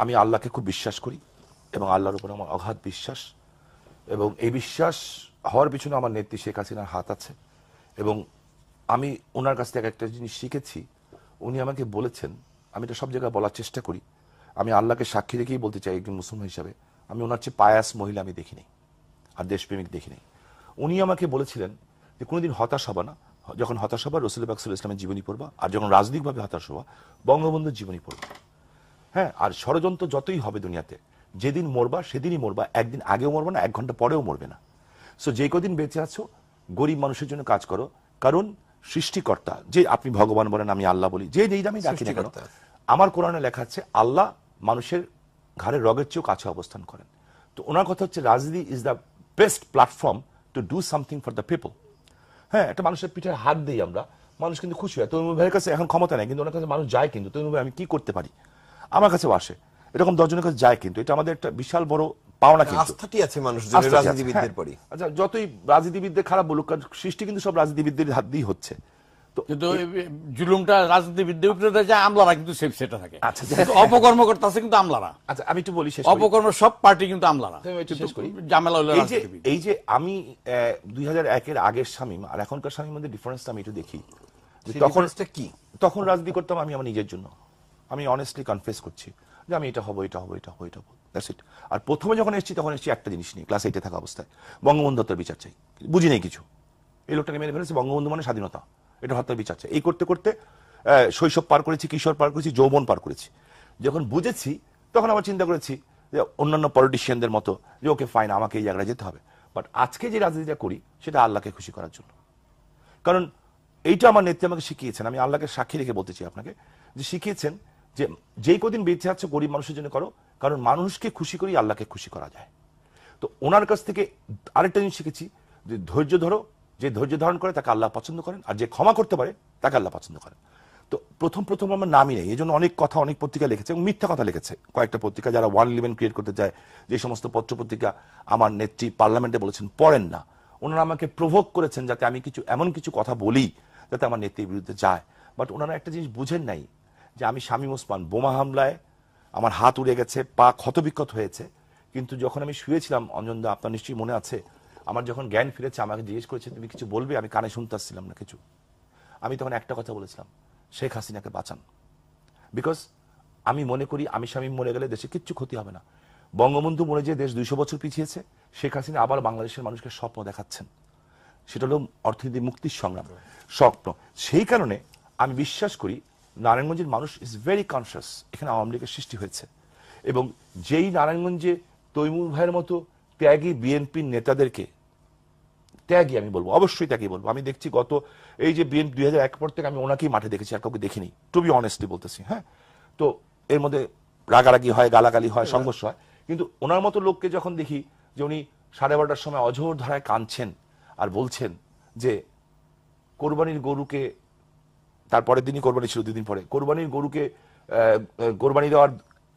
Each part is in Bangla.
আমি আল্লাহকে খুব বিশ্বাস করি এবং আল্লাহর উপর আমার অগাধ বিশ্বাস, এবং এই বিশ্বাস হওয়ার পিছনে আমার নেত্রী শেখ হাসিনার হাত আছে। এবং আমি ওনার কাছ থেকে একটা জিনিস শিখেছি, উনি আমাকে বলেছেন, আমি এটা সব জায়গায় বলার চেষ্টা করি, আমি আল্লাহকে সাক্ষী রেখেই বলতে চাই একজন মুসলমান হিসাবে, আমি ওনার চেয়ে পায়াস মহিলা আমি দেখিনি আর দেশপ্রেমিক দেখিনি। উনি আমাকে বলেছিলেন যে কোনোদিন হতাশ হবা না, যখন হতাশ হবা রসুল পাক সাল্লাল্লাহু আলাইহি ওয়াসাল্লামের জীবনী পড়বা, আর যখন রাজনৈতিকভাবে হতাশ হবা বঙ্গবন্ধুর জীবনী পড়বা। হ্যাঁ, আর ষড়যন্ত্র যতই হবে দুনিয়াতে, যেদিন মরবা সেদিনই মরবা, একদিন আগেও মরবা না, 1 ঘন্টা পরেও মরবে না। সো যে কদিন বেঁচে আছো গরিব মানুষের জন্য কাজ করো, কারণ সৃষ্টিকর্তা, যে আপনি ভগবান বলেন আমি আল্লাহ বলি, যে যেই আমি ডাকি না কেন, আমার কোরআনে লেখা আছে আল্লাহ মানুষের ঘাড়ের রগের চেয়েও কাছে অবস্থান করেন। তো ওনার কথা হচ্ছে রাজনীতি is the best platform to do something for the people. হ্যাঁ, একটা মানুষের পিঠে হাত দিই আমরা, মানুষ কিন্তু খুশি হয়। তৈমুর ভাইয়ের কাছে এখন ক্ষমতা নেই, কিন্তু ওনার কাছে মানুষ যায়, কিন্তু তৈমুর ভাই আমি কি করতে পারি, আমার কাছেও আসে, এরকম 10 জনের কাছে যায়, কিন্তু এটা আমাদের একটা বিশাল বড় পাওনা। কিন্তু আস্থাটি আছে মানুষের রাজনীতিবিদদের পরই। আচ্ছা, যতই রাজনীতিবিদদের খারাপ বলুক, কারণ সৃষ্টি কিন্তু সব রাজনীতিবিদদের হাত দিয়েই হচ্ছে। কিন্তু জুলুমটা রাজনীতিবিদদের উপরে যায়, আমলারা কিন্তু সেফ সেটা থাকে। আচ্ছা, অপকর্ম করতেছে কিন্তু আমলারা। আচ্ছা, আমি একটু বলি, অপকর্ম সব পার্টি কিন্তু আমলারা। ঝামেলা হলো এই যে আমি 2001-এর আগের শামীম আর এখনকার শামীমের মধ্যে ডিফারেন্সটা আমি একটু দেখি। তখন রাজনীতি করতাম আমি আমার নিজের জন্য, আমি অনেস্টলি কনফেস করছি যে আমি এটা হবো, এটা হবো, এটা হবো, এটা হবো, দ্যাটস ইট। আর প্রথমে যখন এসেছি তখন এসেছি একটা জিনিস নিয়ে, ক্লাস 8-এ থাকা অবস্থায়, বঙ্গবন্ধু হত্যার বিচার চাই, বুঝি নেই কিছু, এই লোকটাকে মেরে ফেলেছে, বঙ্গবন্ধু মানে স্বাধীনতা, এটা হত্যার বিচার চাই। এই করতে করতে শৈশব পার করেছি, কিশোর পার করেছি, যৌবন পার করেছি। যখন বুঝেছি তখন আবার চিন্তা করেছি যে অন্যান্য পলিটিশিয়ানদের মতো যে ওকে ফাইন, আমাকে এই জায়গায় যেতে হবে। বাট আজকে যে রাজনীতিটা করি সেটা আল্লাহকে খুশি করার জন্য, কারণ এইটা আমার নেত্রী আমাকে শিখিয়েছেন। আমি আল্লাহকে সাক্ষী রেখে বলতে চাই আপনাকে, যে শিখিয়েছেন যে যেই কদিন বেঁচে আছে গরিব মানুষের জন্য করো, কারণ মানুষকে খুশি করি আল্লাহকে খুশি করা যায়। তো ওনার কাছ থেকে আরেকটা জিনিস শিখেছি, যে ধৈর্য ধরো, যে ধৈর্য ধারণ করে তাকে আল্লাহ পছন্দ করেন, আর যে ক্ষমা করতে পারে তাকে আল্লাহ পছন্দ করেন। তো প্রথম আমার নামই নেই, এই জন্য অনেক কথা অনেক পত্রিকা লিখেছে এবং মিথ্যা কথা লিখেছে কয়েকটা পত্রিকা, যারা 111 ক্রিয়েট করতে চায়, যে সমস্ত পত্র পত্রিকা আমার নেত্রী পার্লামেন্টে বলেছেন পড়েন না, ওনারা আমাকে প্রভোগ করেছেন যাতে আমি এমন কিছু কথা বলি যাতে আমার নেত্রীর বিরুদ্ধে যায়। বাট ওনারা একটা জিনিস বুঝেন নাই, যে আমি শামীম ওসমান বোমা হামলায় আমার হাত উড়ে গেছে, পা ক্ষতবিক্ষত হয়েছে, কিন্তু যখন আমি শুয়েছিলাম, অঞ্জনদা আপনার নিশ্চয়ই মনে আছে, আমার যখন জ্ঞান ফিরেছে আমাকে জিজ্ঞেস করেছে তুমি কিছু বলবে, আমি কানে শুনতে আসছিলাম না কিছু, আমি তখন একটা কথা বলেছিলাম, শেখ হাসিনাকে বাঁচান। বিকজ আমি মনে করি আমি শামীম মরে গেলে দেশে কিচ্ছু ক্ষতি হবে না। বঙ্গবন্ধু মরে যে দেশ 200 বছর পিছিয়েছে, শেখ হাসিনা আবার বাংলাদেশের মানুষকে স্বপ্ন দেখাচ্ছেন, সেটা হলো অর্থনীতি মুক্তির সংগ্রাম স্বপ্ন। সেই কারণে আমি বিশ্বাস করি নারায়ণগঞ্জের মানুষ ইজ ভেরি কনসিয়াস, এখানে আওয়ামী লীগের সৃষ্টি হয়েছে, এবং যেই নারায়ণগঞ্জে তৈমুর ভাইয়ের মতো ত্যাগী বিএনপির নেতাদেরকে, ত্যাগী আমি বলবো, অবশ্যই ত্যাগী বলবো, আমি দেখছি গত এই যে বিএনপি 2001 পর থেকে আমি ওনাকেই মাঠে দেখেছি, আর কাউকে দেখিনি, টু বি অনেস্টলি বলতেছি। হ্যাঁ, তো এর মধ্যে রাগারাগি হয়, গালাগালি হয়, সংঘর্ষ হয়, কিন্তু ওনার মতো লোককে যখন দেখি যে উনি 12:30টার সময় অঝোর ধারায় কাঁদছেন আর বলছেন যে কোরবানির গরুকে, তারপরের দিনই কোরবানি ছিল, 2 দিন পরে, কোরবানির গরুকে কোরবানি দেওয়ার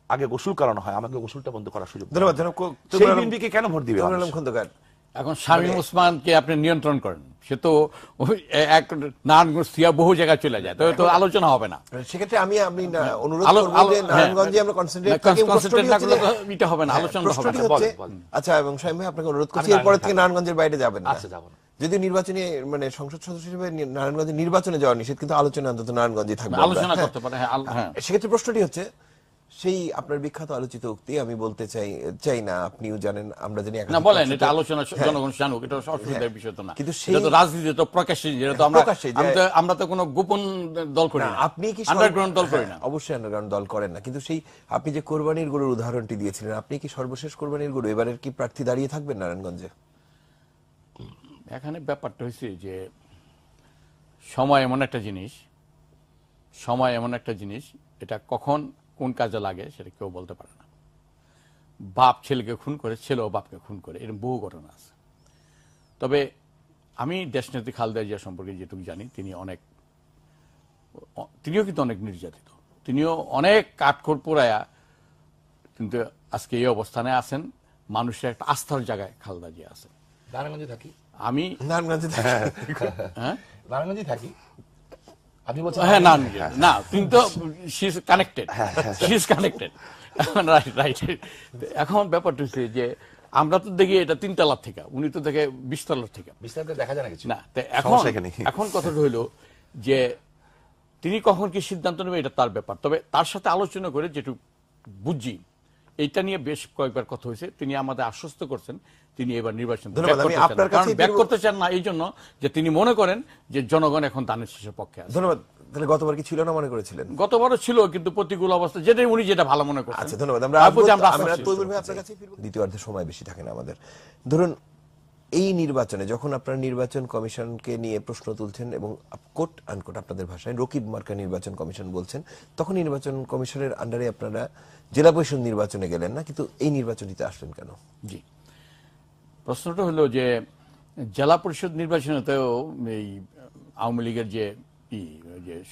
আগে গোসল করানো হয়, আমাকে গোসলটা বন্ধ করার সুযোগ। ধন্যবাদ। সেই বিএনপিকে কেন ভোট দিবে? এখন শামীম ওসমানকে আপনি নিয়ন্ত্রণ করেন, সে তো এক নারায়ণগঞ্জ সিয়া বহু জায়গায় চলে যায়, তো আলোচনা হবে না। সেক্ষেত্রে আমি অনুরোধ করব যে নারায়ণগঞ্জে আমরা কনসেন্ট্রেট না করলে এটা হবে না, আলোচনা হবে না। আচ্ছা, এবং শামীম ভাই আপনাকে অনুরোধ করছি এরপর থেকে নারায়ণগঞ্জের বাইরে যাবেন না। আচ্ছা, যাব না। যদি নির্বাচনী মানে সংসদ সদস্য হিসেবে নারায়ণগঞ্জে নির্বাচনে যাওয়া নিষেধ, কিন্তু আলোচনা অন্তত নারায়ণগঞ্জে থাকবে, আলোচনা করতে পারে। হ্যাঁ, সেক্ষেত্রে প্রশ্নটি হচ্ছে সেই আপনার বিখ্যাত আলোচিত উক্তি, আমি বলতে চাই না, আপনিও জানেন, আমরা জানি না, বলেন, এটা আলোচনা জনগণ জানুক, এটা অসুবিধার বিষয় তো না, কিন্তু সেটা তো রাজনীতি, তো প্রকাশ্যে, যেটা তো আমরা তো কোনো গোপন দল করি না, আপনি কি আন্ডারগ্রাউন্ড দল করি না, অবশ্যই আন্ডারগ্রাউন্ড দল করেন না, কিন্তু সেই আপনি যে কোরবানির গরুর উদাহরণটি দিয়েছিলেন, আপনি কি সর্বশেষ কোরবানির গরু, এবারের কি প্রার্থী দাঁড়িয়ে থাকবেন নারায়ণগঞ্জে? এখানে ব্যাপারটা হয়েছে যে সময় এমন একটা জিনিস, এটা কখন কোন কাজে লাগে সেটা কেউ বলতে পারে না। বাপ ছেলেকে খুন করে, ছেলেও বাপকে খুন করে, এরকম বহু ঘটনা আছে। তবে আমি দেশনেত্রী খালেদা জিয়া সম্পর্কে যেটুকু জানি, তিনিও কিন্তু অনেক নির্যাতিত, তিনিও অনেক কাঠখড় পোড়ায়া কিন্তু আজকে এই অবস্থানে আছেন। মানুষের একটা আস্থার জায়গায় খালেদা জিয়া আছেন। নারায়ণগঞ্জে থাকি আমি, নারায়ণগঞ্জে হ্যাঁ, নারায়ণগঞ্জে থাকি। আপনি বলছেন হ্যাঁ না না তুমি তো she is connected, she is connected, right right. এখন ব্যাপারটা হচ্ছে যে আমরা তো দেখি এটা 3 তলার থেকে, উনি তো দেখে 20 তলার থেকে, বিস্তারিত দেখা যায় না কিছু না। তো সমস্যা এখানে। এখন কথাটা হইলো যে তিনি কখন কি সিদ্ধান্ত নেবে এটা তার ব্যাপার, তবে তার সাথে আলোচনা করে যেটুকু বুঝি এইটা নিয়ে বেশ কয়েকবার কথা হয়েছে, তিনি আমাদের আশ্বস্ত করছেন তিনি এবার নির্বাচন ব্যাক করতে চান না, এই জন্য যে তিনি মনে করেন যে জনগণ এখন ধানের শীষের পক্ষে আছে। ধন্যবাদ। তাহলে গতবার কি ছিল না মনে করেছিলেন? গতবারও ছিল, কিন্তু প্রতিকূল অবস্থা যেটা উনি যেটা ভালো মনে করছেন। আচ্ছা ধন্যবাদ। আমরা তৈমুর ভাই আপনার কাছে ফিরব, দ্বিতীয়ার্ধে সময় বেশি থাকে না আমাদের। ধরুন এই নির্বাচনে যখন আপনারা নির্বাচন কমিশনকে নিয়ে প্রশ্ন তুলছেন এবং কোট আনকোট আপনাদের ভাষায় রকিব মার্কা নির্বাচন কমিশন বলছেন, তখন নির্বাচন কমিশনের আন্ডারে আপনারা জেলা পরিষদ নির্বাচনে গেলেন না, কিন্তু এই নির্বাচনীতে আসলেন কেন? জি, প্রশ্নটা হলো যে জেলা পরিষদ নির্বাচনেতেও এই আওয়ামী লীগের যে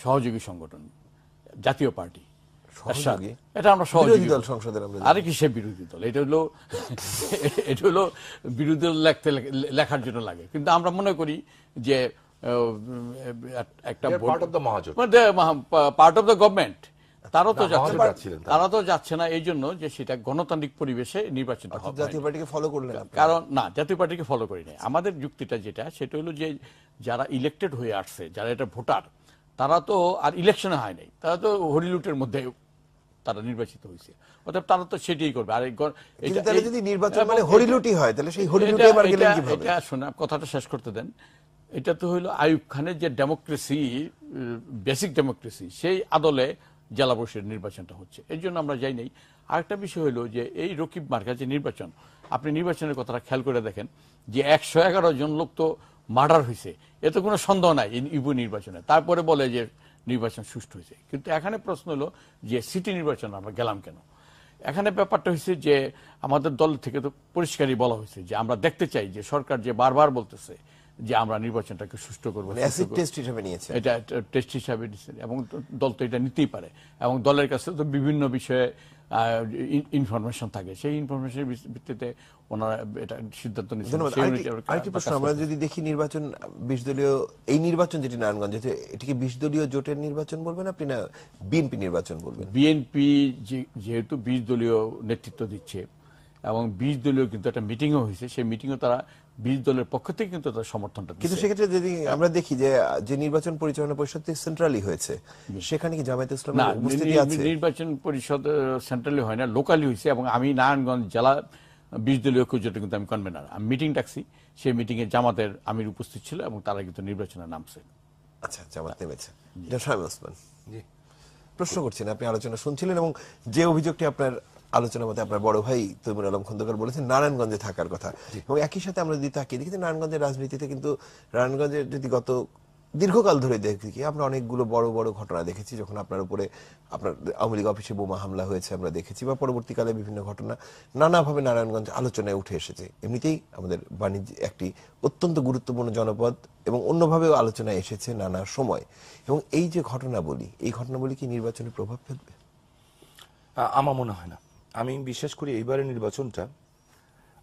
সহযোগী সংগঠন জাতীয় পার্টি, এটা আমরা সহযোগী দল সংসদের, আরে কি সে বিরোধী দল, এটা হলো বিরোধী দল লেখার জন্য লাগে, কিন্তু আমরা মনে করি যে একটা পার্ট অফ দ্য গভর্নমেন্ট, তারা তো যাচ্ছে না, এই জন্য যে সেটা গণতান্ত্রিক পরিবেশে নির্বাচন জাতীয় পার্টিকে ফলো করলেন। কারণ না, জাতীয় পার্টিকে ফলো করি নাই। আমাদের যুক্তিটা যেটা সেটা হলো যে যারা ইলেক্টেড হয়ে আসছে, যারা এটা ভোটার, তারা তো আর ইলেকশনে হয় নাই, তারা তো হরিলুটের মধ্যে তারা নির্বাচিত হয়েছে, অর্থাৎ তারা তো সেটাই করবে। আর যদি নির্বাচন মানে হরিলুটি হয় তাহলে সেই হরিলুটে এবার গেলেন কিভাবে? এটা শোনা, কথাটা শেষ করতে দেন। এটা তো হইলো আইয়ুব খানের যে ডেমোক্রেসি, বেসিক ডেমোক্রেসি, সেই আদলে জেলা পরিষদ নির্বাচনটা হচ্ছে, এই জন্য আমরা যাই নাই। আরেকটা বিষয় হলো যে এই রকিব মার্কা যে নির্বাচন, আপনি নির্বাচনের কথাটা খেয়াল করে দেখেন যে 111 জন লোক তো মার্ডার হয়েছে, এতে কোনো সন্দেহ নাই ইবু নির্বাচনে, তারপরে বলে যে নির্বাচন সুষ্ঠু হয়েছে। কিন্তু এখানে প্রশ্ন হলো যে সিটি নির্বাচন আমরা গেলাম কেন? এখানে ব্যাপারটা হয়েছে যে আমাদের দল থেকে তো পরিষ্কারই বলা হয়েছে যে আমরা দেখতে চাই যে সরকার যে বারবার বলতেছে যে আমরা নির্বাচনটাকে সুষ্ঠু করবো, এটা টেস্ট হিসাবে নিচ্ছে, এবং দল তো এটা নিতেই পারে, এবং দলের কাছে তো বিভিন্ন বিষয়ে ইনফরমেশন থাকে, সেই ইনফরমেশনের ভিত্তিতে ওনারা এটা সিদ্ধান্ত নিচ্ছেন। আরেকটি প্রশ্ন, আমরা যদি দেখি নির্বাচন 20 দলীয়, এই নির্বাচন যেটি নারায়ণগঞ্জে, এটিকে 20 দলীয় জোটের নির্বাচন বলবেন আপনি না বিএনপি নির্বাচন বলবেন? বিএনপি যেহেতু 20 দলীয় নেতৃত্ব দিচ্ছে এবং 20 দলীয় কিন্তু একটা মিটিংও হয়েছে, সেই মিটিংও তারা 20 দলের পক্ষ থেকে কিন্তু তার সমর্থনটা, কিন্তু সেক্ষেত্রে যদি আমরা দেখি যে নির্বাচন পরিচালনা পরিষদ সেন্ট্রালি হয়েছে, সেখানে কি জামায়াতে ইসলামের উপস্থিতি আছে? নির্বাচন পরিষদ সেন্ট্রালি হয় না, লোকালি হয়েছে, এবং আমি নারায়ণগঞ্জ জেলা 20 দলীয় জোটে কিন্তু আমি কনভেনার, আমি মিটিং ডাকছি, সেই মিটিং এ জামাতের আমির উপস্থিত ছিল এবং তারা কিন্তু নির্বাচনে নামছে। আচ্ছা, জামাত নেমেছে। শামীম ওসমান, জি, প্রশ্ন করছেন, আপনি আলোচনা শুনছিলেন এবং যে অভিযোগটি আপনার আলোচনার মধ্যে আপনার বড় ভাই তৈমুর আলম খন্দকার বলেছেন নারায়ণগঞ্জে থাকার কথা, এবং একই সাথে আমরা যদি তাকিয়ে দেখি নারায়ণগঞ্জের রাজনীতিতে কিন্তু নারায়ণগঞ্জের যদি গত দীর্ঘকাল ধরে দেখি আমরা অনেকগুলো বড় বড় ঘটনা দেখেছি, যখন আপনার উপরে আপনার আওয়ামী লীগ অফিসে বোমা হামলা হয়েছে আমরা দেখেছি, বা পরবর্তীকালে বিভিন্ন ঘটনা নানাভাবে নারায়ণগঞ্জ আলোচনায় উঠে এসেছে। এমনিতেই আমাদের বাণিজ্য একটি অত্যন্ত গুরুত্বপূর্ণ জনপদ এবং অন্যভাবেও আলোচনায় এসেছে নানা সময়, এবং এই যে ঘটনাবলী, এই ঘটনাবলী কি নির্বাচনে প্রভাব ফেলবে? আমার মনে হয় না। আমি বিশ্বাস করি এইবারের নির্বাচনটা,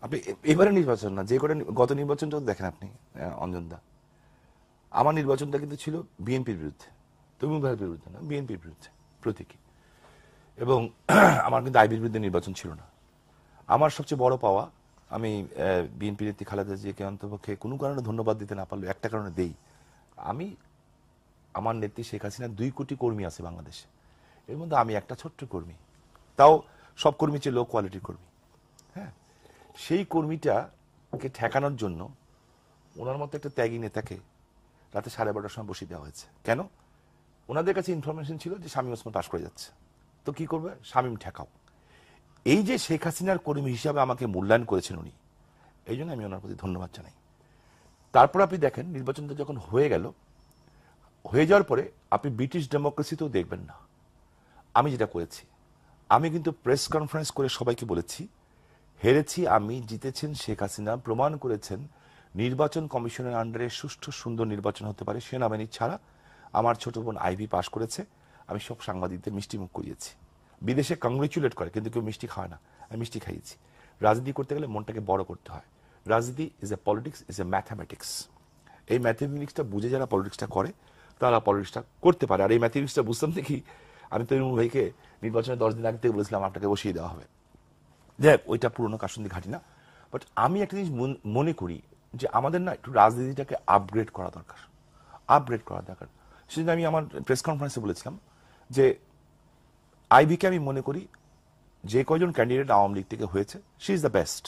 আপনি এবারের নির্বাচন না, যে করে গত নির্বাচনটা দেখেন আপনি অঞ্জনদা, আমার নির্বাচনটা কিন্তু ছিল বিএনপির বিরুদ্ধে, তৈমুর ভাইয়ের বিরুদ্ধে না, বিএনপির বিরুদ্ধে প্রতীকী, এবং আমার কিন্তু আইবির বিরুদ্ধে নির্বাচন ছিল না। আমার সবচেয়ে বড় পাওয়া, আমি বিএনপি নেত্রী খালেদা জিয়াকে অন্তপক্ষে কোনো কারণে ধন্যবাদ দিতে না পারলেও একটা কারণে দেই, আমি আমার নেত্রী শেখ হাসিনার 2 কোটি কর্মী আছে বাংলাদেশে, এর মধ্যে আমি একটা ছোট্ট কর্মী, তাও সব কর্মী চেয়ে লো কোয়ালিটির কর্মী। হ্যাঁ, সেই কর্মীটাকে ঠেকানোর জন্য ওনার মতো একটা ত্যাগী নেতাকে রাতে 12:30টার সময় বসিয়ে দেওয়া হয়েছে। কেন? ওনাদের কাছে ইনফরমেশন ছিল যে শামীম ওসমান পাশ করে যাচ্ছে, তো কি করবে, শামীম ঠেকাও। এই যে শেখ হাসিনার কর্মী হিসাবে আমাকে মূল্যায়ন করেছেন উনি, এই জন্য আমি ওনার প্রতি ধন্যবাদ জানাই। তারপর আপনি দেখেন নির্বাচনটা যখন হয়ে গেল, হয়ে যাওয়ার পরে আপনি ব্রিটিশ ডেমোক্রেসিতেও দেখবেন না আমি যেটা করেছি। আমি কিন্তু প্রেস কনফারেন্স করে সবাইকে বলেছি, হেরেছি আমি, জিতেছেন শেখ হাসিনা, প্রমাণ করেছেন নির্বাচন কমিশনের আন্ডারে সুষ্ঠু সুন্দর নির্বাচন হতে পারে সেনাবাহিনী ছাড়া। আমার ছোট বোন আইভি পাশ করেছে, আমি সব সাংবাদিকদের মিষ্টি মুখ করিয়েছি। বিদেশে কংগ্রেচুলেট করে কিন্তু কেউ মিষ্টি খায় না, আমি মিষ্টি খাইয়েছি। রাজনীতি করতে গেলে মনটাকে বড় করতে হয়। রাজনীতি is a politics, is a mathematics. এই ম্যাথামেটিক্সটা বুঝে যারা পলিটিক্সটা করে তারা পলিটিক্সটা করতে পারে। আর এই ম্যাথমেটিক্সটা বুঝতাম দেখি আমি তৈমুর ভাইকে নির্বাচনের 10 দিন আগে থেকে বলেছিলাম আপনাকে বসিয়ে দেওয়া হবে। দেখ ওইটা পুরোনো কাশুন্দি ঘাটি না, বাট আমি একটা জিনিস মনে করি যে আমাদের না একটু রাজনীতিটাকে আপগ্রেড করা দরকার, আপগ্রেড করা দরকার। সেদিন আমি আমার প্রেস কনফারেন্সে বলেছিলাম যে আইবিকে আমি মনে করি যে কয়জন ক্যান্ডিডেট আওয়ামী লীগ থেকে হয়েছে, she is the best,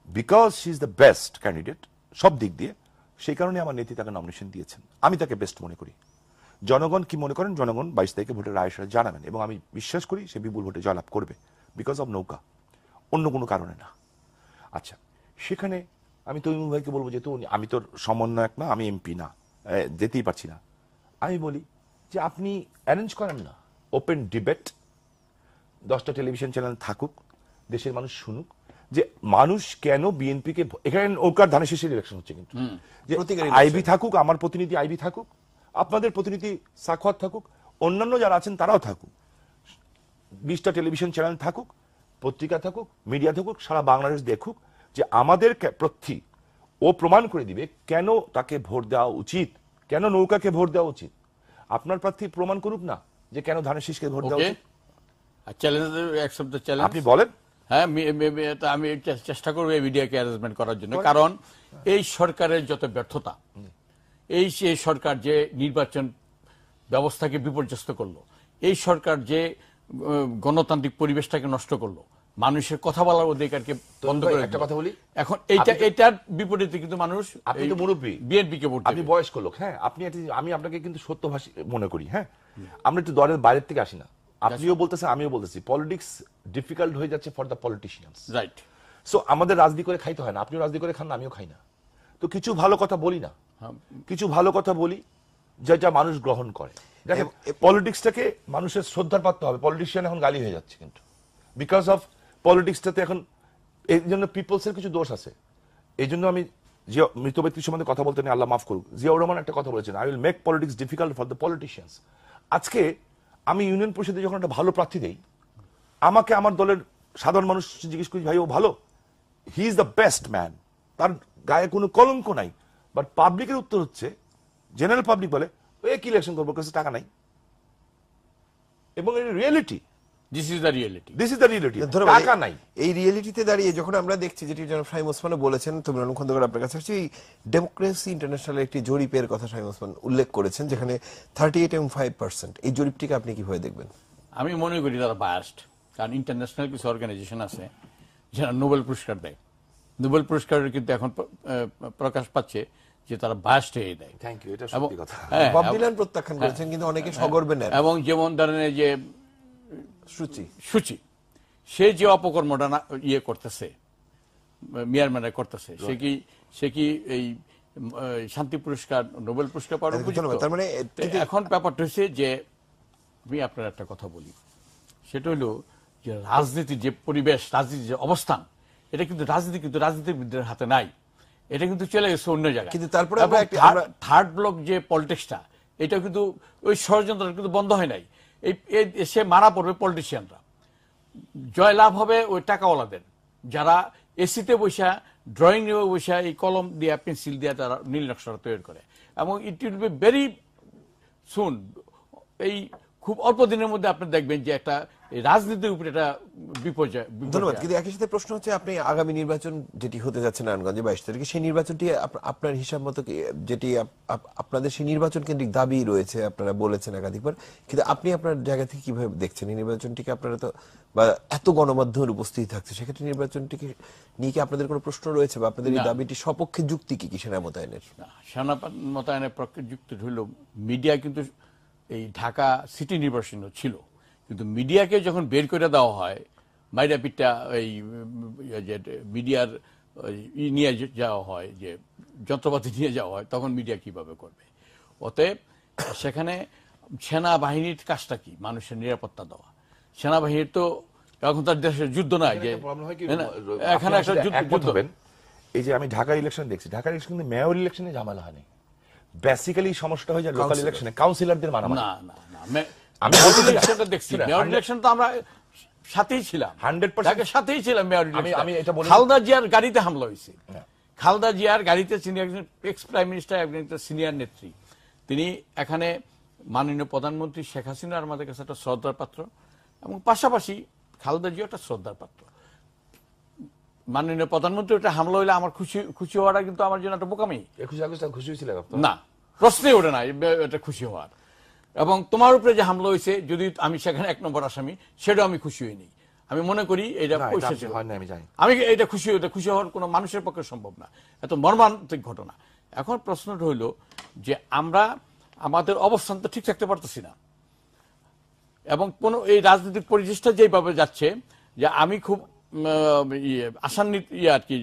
because she is the best candidate সব দিক দিয়ে, সেই কারণে আমার নেত্রী তাকে নমিনেশন দিয়েছেন। আমি তাকে বেস্ট মনে করি। জনগণ কি মনে করেন, জনগণ 22 তারিখে ভোটের রায় সাথে জানাবেন, এবং আমি বিশ্বাস করি সে বিপুল ভোটে জয়লাভ করবে, বিকজ অব নৌকা, অন্য কোনো কারণে না। আচ্ছা, সেখানে আমি তৈমুর ভাইকে বলবো, যেহেতু আমি তোর সমন্বয়ক না, আমি এমপি না, যেতেই পারছি না, আমি বলি যে আপনি অ্যারেঞ্জ করেন না ওপেন ডিবেট, 10টা টেলিভিশন চ্যানেল থাকুক, দেশের মানুষ শুনুক যে মানুষ কেন বিএনপিকে, এখানে নৌকার ধানের শেষের ইলেকশন হচ্ছে, কিন্তু যে আইবি থাকুক, আমার প্রতিনিধি আইবি থাকুক, আপনাদের প্রতিনিধি সাখাওয়াত থাকুক, অন্যান্য যারা আছেন তারাও থাকুক, 20টা টেলিভিশন চ্যানেল থাকুক, পত্রিকা থাকুক, মিডিয়া থাকুক, সারা বাংলাদেশ দেখুক যে আমাদের প্রার্থী ও প্রমাণ করে দিবে কেন তাকে ভোট দেওয়া উচিত, কেন নৌকাকে ভোট দেওয়া উচিত। আপনার প্রার্থী প্রমাণ করুক না যে কেন ধানের শীষকে ভোট দেওয়া উচিত। আপনি বলেন। হ্যাঁ, আমি চেষ্টা করবো এই মিডিয়াকে অ্যারেঞ্জমেন্ট করার জন্য, কারণ এই সরকারের যত ব্যর্থতা, এই সরকার যে নির্বাচন ব্যবস্থাকে বিপর্যস্ত করলো, এই সরকার যে গণতান্ত্রিক পরিবেশটাকে নষ্ট করলো, মানুষের কথা বলার অধিকারকে বন্ধ করে, একটা কথা বলি, এখন এটার বিপরীতে কিন্তু মানুষ, আপনি তো মুরব্বী, বিএনপিকে ভোট, আপনি বয়স্ক লোক, হ্যাঁ, আপনি আমি আপনাকে কিন্তু সত্যভাষী মনে করি। হ্যাঁ, আমরা একটু দলের বাইরের থেকে আসি না, আপনিও বলতেছেন আমিও বলতেছি, পলিটিক্স ডিফিকাল্ট হয়ে যাচ্ছে for the politicians, right? So আমাদের রাজনীতি করে খাইতে হয় না, আপনিও রাজনীতি করে খান না, আমিও খাই না, তো কিছু ভালো কথা বলি না, কিছু ভালো কথা বলি যেটা মানুষ গ্রহণ করে। দেখেন, পলিটিক্সটাকে মানুষের শ্রদ্ধার পাত্র হবে। পলিটিশিয়ান এখন গালি হয়ে যাচ্ছে, কিন্তু বিকজ অফ পলিটিক্সটাতে এখন, এই জন্য পিপলসের কিছু দোষ আছে। এই জন্য আমি যে মৃত ব্যক্তির সম্বন্ধে কথা বলতে নেই, আল্লাহ মাফ করুক, জিয়াউর রহমান একটা কথা বলেছেন, I will make politics difficult for the politicians. আজকে আমি ইউনিয়ন পরিষদে যখন একটা ভালো প্রার্থী দেই, আমাকে আমার দলের সাধারণ মানুষ জিজ্ঞেস করি, ভাই ও ভালো, he is the best man, তার গায়ে কোনো কলঙ্ক নাই, বাট পাবলিকের উত্তর হচ্ছে, জেনারেল পাবলিক বলে ওই কি ইলেকশন করবো, কাছে টাকা নাই, এবং এই reality, this is the reality, টাকা নাই। এই রিয়েলিটিতে দাঁড়িয়ে যখন আমরা দেখছি, যেটি জনাব শামীম ওসমানও বলেছেন, তমিনুল আলম খন্দকার আপনার কাছে আসছি, ডেমোক্রেসি ইন্টারন্যাশনাল একটি জরিপের কথা শামীম ওসমান উল্লেখ করেছেন, যেখানে 38 এবং 5%, এই জরিপটিকে আপনি কিভাবে দেখবেন? আমি মনে করি তারা বায়াসড, কারণ ইন্টারন্যাশনাল কিছু অর্গানাইজেশন আছে যারা নোবেল পুরস্কার দেয়, নোবেল পুরস্কারের কিন্তু এখন প্রকাশ পাচ্ছে যে তারা বায়াসড হয়ে দেয়। থ্যাংক ইউ, এটা সত্যি কথা। বব ডিলান প্রত্যাখ্যান করেছেন, কিন্তু অনেকে সগর্বে নেন। এবং যেমন ধরেন যে সূচি, সে যে অপকর্মটা ইয়ে করতেছে, মিয়ানমারে করতেছে, সে কি এই শান্তি পুরস্কার, নোবেল পুরস্কার পাওয়ার উপযুক্ত? তার মানে এখন ব্যাপারটা হচ্ছে যে, আমি আপনার একটা কথা বলি, সেটা হলো যে রাজনীতির যে পরিবেশ, রাজনীতির যে অবস্থান, এটা কিন্তু রাজনীতিবিদদের হাতে নাই, এটা কিন্তু চলে গেছে অন্য জায়গায়। কিন্তু তারপরে থার্ড ব্লক যে পলিটিক্সটা, এটা কিন্তু ওই ষড়যন্ত্র কিন্তু বন্ধ হয় নাই। সে মারা পড়বে পলিটিশিয়ানরা, জয়লাভ হবে ওই টাকাওয়ালাদের, যারা এসিতে বসা, ড্রয়িং রুমে বসা এই কলম দিয়ে, পেন্সিল দিয়ে তারা নীল নকশা তৈরি করে, এবং it will be very soon, এই খুব অল্প দিনের মধ্যে আপনি দেখবেন যে একটা রাজনীতির উপরে একটা বিপর্যয়। ধন্যবাদ। কিন্তু একই সাথে প্রশ্ন হচ্ছে, আপনি আগামী নির্বাচন যেটি হতে যাচ্ছে নারায়ণগঞ্জে 22 তারিখে, সেই নির্বাচনটি আপনার হিসাব মতো, যেটি আপনাদের সেই নির্বাচন কেন্দ্রিক দাবি রয়েছে, আপনারা বলেছেন একাধিকবার, কিন্তু আপনি আপনার জায়গা থেকে কিভাবে দেখছেন এই নির্বাচনটিকে? আপনারা তো, বা এত গণমাধ্যমের উপস্থিতি থাকছে, সেক্ষেত্রে নির্বাচনটিকে নিয়ে কি আপনাদের কোনো প্রশ্ন রয়েছে, বা আপনাদের এই দাবিটি সপক্ষে যুক্তি কি সেনা মোতায়েনের? সেনা মোতায়েনের পক্ষে যুক্তি হইল, মিডিয়া কিন্তু এই ঢাকা সিটি নির্বাচন ছিল, কিন্তু মিডিয়াকে যখন বের করে দেওয়া হয়, মাইরা পিঠা এই মিডিয়ার নিয়ে যাওয়া হয়, যে যন্ত্রপাতি নিয়ে যাওয়া হয়, তখন মিডিয়া কিভাবে করবে? অতএব সেখানে সেনাবাহিনীর কাজটা কি? মানুষের নিরাপত্তা দেওয়া। সেনাবাহিনীর তো এখন তার দেশের যুদ্ধ নয়, যে এখানে একটা যুদ্ধ হবেন। এই যে আমি ঢাকা ইলেকশন দেখছি, ঢাকা ইলেকশন কিন্তু মেয়র ইলেকশনে ঝামেলা হয়নি, বেসিক্যালি সমস্যা হয়ে যায় লোকাল ইলেকশনে, কাউন্সিলরদের মারামারি। না, আমি ইলেকশনটা দেখছি, মেয়র ইলেকশন তো আমরা সাথেই ছিলাম, 100% সাথেই ছিলাম মেয়র ইলেকশন। আমি এটা বলি, খালেদা জিয়ার গাড়িতে হামলা হয়েছে, খালেদা জিয়ার গাড়িতে, তিনি একজন এক্স প্রাইম মিনিস্টার, একজন সিনিয়র নেত্রী, তিনি এখানে মাননীয় প্রধানমন্ত্রী শেখ হাসিনা আমাদের কাছে একটা শ্রদ্ধার পাত্র, এবং পাশাপাশি খালেদা জিও একটা শ্রদ্ধার পাত্র। মাননীয় প্রধানমন্ত্রী একটা হামলা হইলে আমার খুশি হওয়াটা কিন্তু আমার জন্য একটা বোকামি। 21 আগস্ট খুশি হয়েছিল না, প্রশ্নই ওঠে না এটা খুশি হওয়ার। এবং তোমার উপরে যে হামলা হয়েছে, যদি আমি সেখানে 1 নম্বর আসামি, সেটাও আমি খুশি হইনি। আমি মনে করি এটা আমি এটা খুশি হওয়ার কোনো মানুষের পক্ষে সম্ভব না, এত মর্মান্তিক ঘটনা। এখন প্রশ্নটা হইল যে আমরা আমাদের অবস্থান তো ঠিক রাখতে পারতেছি না, এবং কোন এই রাজনৈতিক পরিবেশটা যেভাবে যাচ্ছে, যে আমি খুব আশান্বিত আর কি,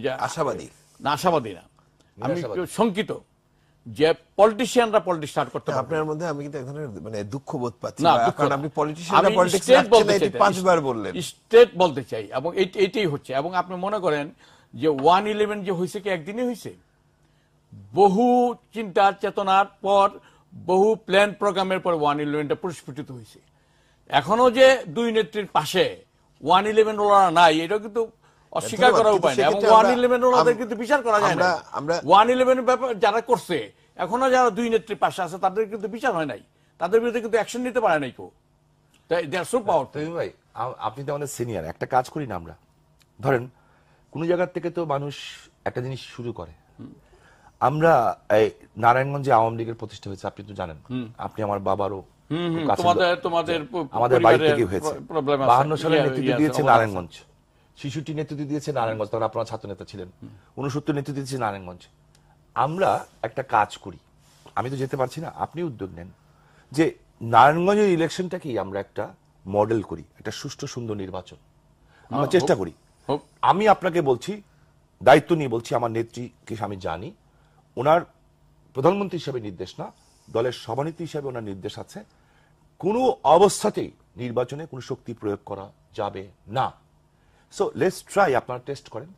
আশাবাদী না, আমি শঙ্কিত যে পলিটিশিয়ানরা পলিটিক্স স্টার্ট করতে পারবে। আপনার মধ্যে আমি কিন্তু এক ধরনের মানে দুঃখ বোধ পাচ্ছি, কারণ আপনি পলিটিশিয়ানরা পলিটিক্স রাখছেন না, এটি 5 বার বললেন। স্টেট বলতে চাই, এবং এইটাই হচ্ছে। এবং আপনি মনে করেন যে 1/11 যে হয়েছে কি একদিনে হয়েছে? বহু চিন্তার চেতনার পর, বহু প্ল্যান প্রোগ্রামের পর 1/11টা পরিস্ফুটিত হয়েছে। এখনো যে দুই নেত্রীর পাশে 1/11 ওরা নাই, এটা কিন্তু অস্বীকার করার উপায় নেই, এবং 1/11 ওদের কিন্তু বিচার করা যায় না। 1/11 ব্যাপার যারা করছে, এখনো যারা দুই নেত্রীর পাশে আছে, তাদের কিন্তু বিচার হয় নাই, তাদের বিরুদ্ধে কিন্তু অ্যাকশন নিতে পারে নাই কেউ। ভাই আপনি তো আমাদের সিনিয়র, একটা কাজ করি না আমরা, ধরেন কোন জায়গা থেকে তো মানুষ একটা জিনিস শুরু করে। আমরা এই নারায়ণগঞ্জে আওয়ামী লীগের প্রতিষ্ঠা হয়েছে, আপনি তো জানেন, আপনি আমার বাবারও আমাদের বাড়ি থেকে হয়েছে। 52 সালে নেতৃত্ব দিয়েছে নারায়ণগঞ্জ, 66 নেতৃত্ব দিয়েছে নারায়ণগঞ্জ, তখন আপনারা ছাত্র নেতা ছিলেন। 69 নেতৃত্ব দিয়েছে নারায়ণগঞ্জ। আমরা একটা কাজ করি, আমি তো যেতে পারছি না, আপনি উদ্যোগ নেন যে নারায়ণগঞ্জের ইলেকশনটাকেই আমরা একটা মডেল করি, একটা সুষ্ঠু সুন্দর নির্বাচন আমরা চেষ্টা করি। আমি আপনাকে বলছি, দায়িত্ব নিয়ে বলছি, আমার নেত্রীকে আমি জানি, ওনার প্রধানমন্ত্রী হিসেবে নির্দেশ না, দলের সভানেত্রী হিসেবে ওনার নির্দেশ আছে, কোনো অবস্থাতেই নির্বাচনে কোনো শক্তি প্রয়োগ করা যাবে না। সো লেটস ট্রাই, আপনারা টেস্ট করেন,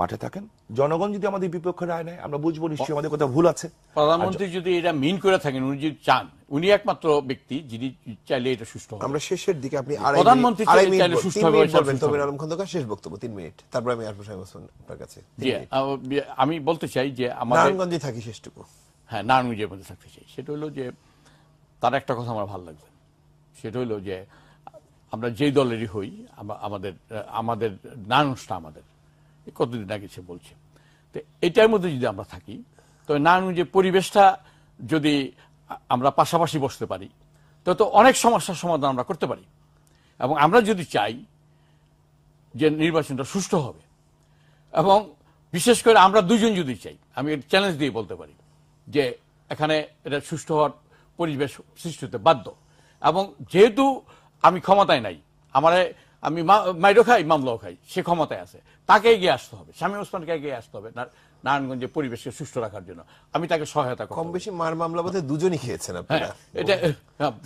মাঠে থাকেন, জনগণ যদি আমাদের বিপক্ষে রায় নেয় আমরা বুঝবো নিশ্চয়ই আমাদের কথা ভুল আছে। প্রধানমন্ত্রী যদি এটা মিন করে থাকেন, উনি যদি চান, উনি একমাত্র ব্যক্তি যিনি চাইলে এটা সুষ্ঠু হবে। আমরা শেষের দিকে, আপনি প্রধানমন্ত্রী চাইলে সুষ্ঠু হবে বলবেন। তবে আলম খন্দকার শেষ বক্তব্য 3 মিনিট, তারপর আমি আসবো সাহেব হোসেন আপনার কাছে। আমি বলতে চাই যে আমাদের নারায়ণগঞ্জে থাকি শেষটুকু। হ্যাঁ, নারায়ণগঞ্জের মধ্যে থাকতে চাই। সেটা হলো যে তার একটা কথা আমার ভালো লাগবে, সেটা হলো যে আমরা যেই দলেরই হই, আমাদের নারায়ণগঞ্জটা আমাদের কতদিন আগে সে বলছে, তো এটার মধ্যে যদি আমরা থাকি, তো নারায়ণগঞ্জের পরিবেশটা যদি আমরা পাশাপাশি বসতে পারি, তো অনেক সমস্যার সমাধান আমরা করতে পারি। এবং আমরা যদি চাই যে নির্বাচনটা সুষ্ঠু হবে, এবং বিশেষ করে আমরা দুজন যদি চাই, আমি চ্যালেঞ্জ দিয়ে বলতে পারি যে এখানে এটা সুষ্ঠু হওয়ার পরিবেশ সৃষ্টি হতে বাধ্য। এবং যেহেতু আমি ক্ষমতায় নাই, আমি মাইরও খাই, মামলাও খাই, সে ক্ষমতায় আছে, তাকে এগিয়ে আসতে হবে, শামীম ওসমানকে এগিয়ে আসতে হবে নারায়ণগঞ্জের পরিবেশকে সুষ্ঠু রাখার জন্য। আমি তাকে সহায়তা করব। কম বেশি মার মামলা বোধ হয় দুজনই খেয়েছেন আপনারা। এটা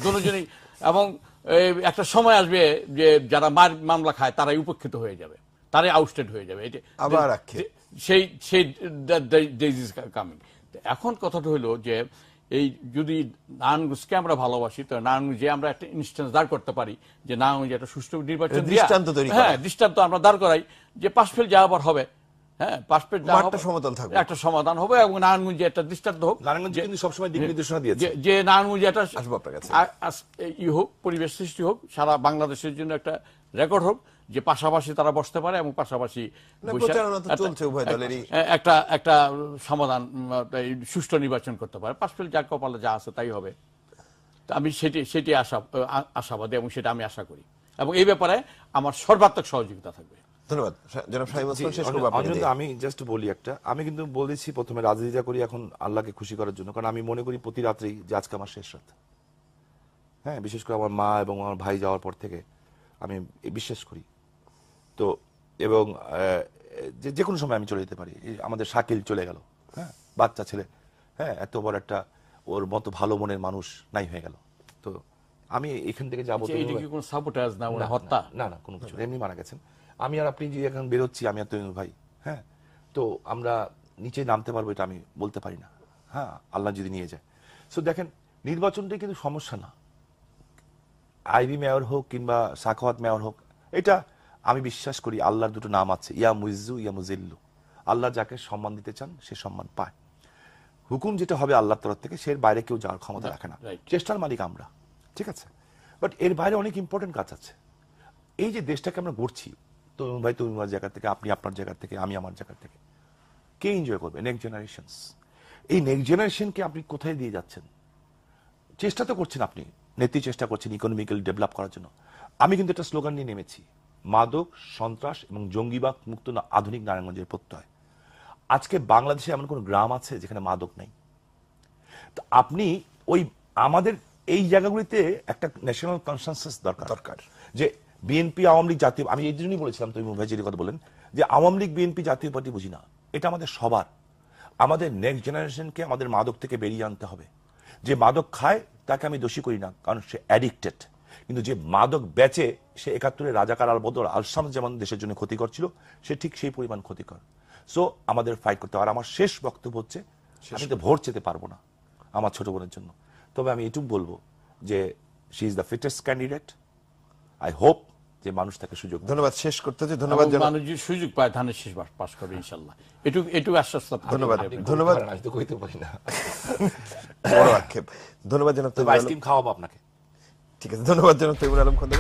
দুজনই। এবং একটা সময় আসবে যে যারা মামলা খায় তারাই উপেক্ষিত হয়ে যাবে, তারাই আউটস্টেড হয়ে যাবে। এটা আবার সেই কামিং। এখন কথাটা হলো যে এই যদি নারায়ণগঞ্জকে আমরা ভালোবাসি, তো নারায়ণগঞ্জে আমরা একটা ইনস্ট্যান্স দাঁড় করতে পারি যে নারায়ণগঞ্জে একটা সুষ্ঠু নির্বাচন, দৃষ্টান্ত আমরা দাঁড় করাই যে পাশ ফেল যা আবার হবে, হ্যাঁ, পাশ ফেল একটা সমাধান হবে, এবং নারায়ণগঞ্জে একটা দৃষ্টান্ত হোক। নারায়ণগঞ্জে কিন্তু সবসময় দিক নির্দেশনা দিয়েছে যে নারায়ণগঞ্জে একটা হোক, পরিবেশ সৃষ্টি হোক, সারা বাংলাদেশের জন্য একটা রেকর্ড হোক যে পাশাপাশি তারা বসতে পারে, এবং পাশাপাশি একটা সমাধান, সুষ্ঠু নির্বাচন করতে পারে। পাশফেল যা কপালে যা আছে তাই হবে। আমি সেটি আশাবাদী, এবং সেটা আমি আশা করি, এবং এই ব্যাপারে আমার সর্বাত্মক সহযোগিতা থাকবে। ধন্যবাদ জনাব শামীম ওসমান। শেষ করব আমি জাস্ট বলি একটা, আমি কিন্তু বলেছি প্রথমে রাজনীতি করি এখন আল্লাহকে খুশি করার জন্য, কারণ আমি মনে করি প্রতি রাত্রেই যে আজকে আমার শেষ রাত। হ্যাঁ, বিশেষ করে আমার মা এবং আমার ভাই যাওয়ার পর থেকে আমি বিশ্বাস করি। তো এবং যে কোনো সময় আমি চলে যেতে পারি। আমাদের শাকিল চলে গেল, হ্যাঁ, বাচ্চা ছেলে, হ্যাঁ, এত বড় একটা ওর মতো ভালো মনের মানুষ নাই হয়ে গেল। তো আমি এখান থেকে যাবো, না কোনো কিছু, এমনি মারা গেছেন। আমি আর আপনি যে এখন বেরোচ্ছি, আমি আর তৈমুর ভাই, হ্যাঁ, তো আমরা নিচে নামতে পারবো এটা আমি বলতে পারি না, হ্যাঁ, আল্লাহ যদি নিয়ে যায়। সো দেখেন, নির্বাচনটাই কিন্তু সমস্যা না, আইবি মেয়র হোক কিংবা সাখাওয়াত মেয়র হোক, এটা আমি বিশ্বাস করি আল্লাহর দুটো নাম আছে, ইয়া মুইজ্জু ইয়া মুজিল্লু। আল্লাহ যাকে সম্মান দিতে চান সে সম্মান পায়। হুকুম যেটা হবে আল্লাহর তরফ থেকে সে বাইরে কেউ যাওয়ার ক্ষমতা রাখে না, right. চেষ্টার মালিক আমরা, ঠিক আছে। বাট এর বাইরে অনেক ইম্পর্টেন্ট কাজ আছে। এই যে দেশটাকে আমরা গড়ছি, তরুণ ভাই তরুণার জায়গা থেকে, আপনি আপনার জায়গা থেকে, আমি আমার জায়গা থেকে, কে এনজয় করবে? Next generations. এই নেক্সট জেনারেশনকে আপনি কোথায় দিয়ে যাচ্ছেন? চেষ্টা তো করছেন, আপনি নেত্রী চেষ্টা করছেন ইকোনমিক্যালি ডেভেলপ করার জন্য। আমি কিন্তু একটা স্লোগান নিয়ে নেমেছি, মাদক, সন্ত্রাস এবং জঙ্গিবাদ মুক্ত আধুনিক নারায়ণগঞ্জের প্রত্যয়। আজকে বাংলাদেশে এমন কোন গ্রাম আছে যেখানে মাদক নাই? তো আপনি ওই আমাদের এই জায়গাগুলিতে একটা ন্যাশনাল কনসেনসাস দরকার যে বিএনপি, আওয়ামী লীগ, জাতীয়, আমি এই জন্যই বলেছিলাম, তুমি ভাই যে কথা বলেন যে আওয়ামী লীগ, বিএনপি, জাতীয় পার্টি বুঝি না, এটা আমাদের সবার। আমাদের নেক্সট জেনারেশনকে আমাদের মাদক থেকে বেরিয়ে আনতে হবে। যে মাদক খায় তাকে আমি দোষী করি না, কারণ সে অ্যাডিক্টেড, কিন্তু যে মাদক বেচে, সে ৭১-এ রাজাকার আলবদর আলসাম যেমন দেশের জন্য ক্ষতিকর ছিল, সে ঠিক সেই পরিমাণ ক্ষতিকর। সো আমাদের ফাইট করতে হবে। আর আমার শেষ বক্তব্য হচ্ছে, আমি তো ভোট যেতে পারবো না আমার ছোট বোনের জন্য, তবে আমি এটুকু বলবো যে she is the fittest candidate. I hope যে মানুষ তাকে সুযোগ দেবে। ধন্যবাদ। শেষ করতে হচ্ছে, ধন্যবাদ। মানুষ যদি সুযোগ পায় ধানের শেষ পাস করবে ইনশাল্লাহ, এটুকু আশ্বাস। ধন্যবাদ, ধন্যবাদ। আমি তো কইতে পারি না, বড় আক্ষেপ। ধন্যবাদ জানাব। আইসক্রিম খাওয়াবো আপনাকে। ঠিক আছে, ধন্যবাদ জানাব তৈমুর আলম খন্দকার।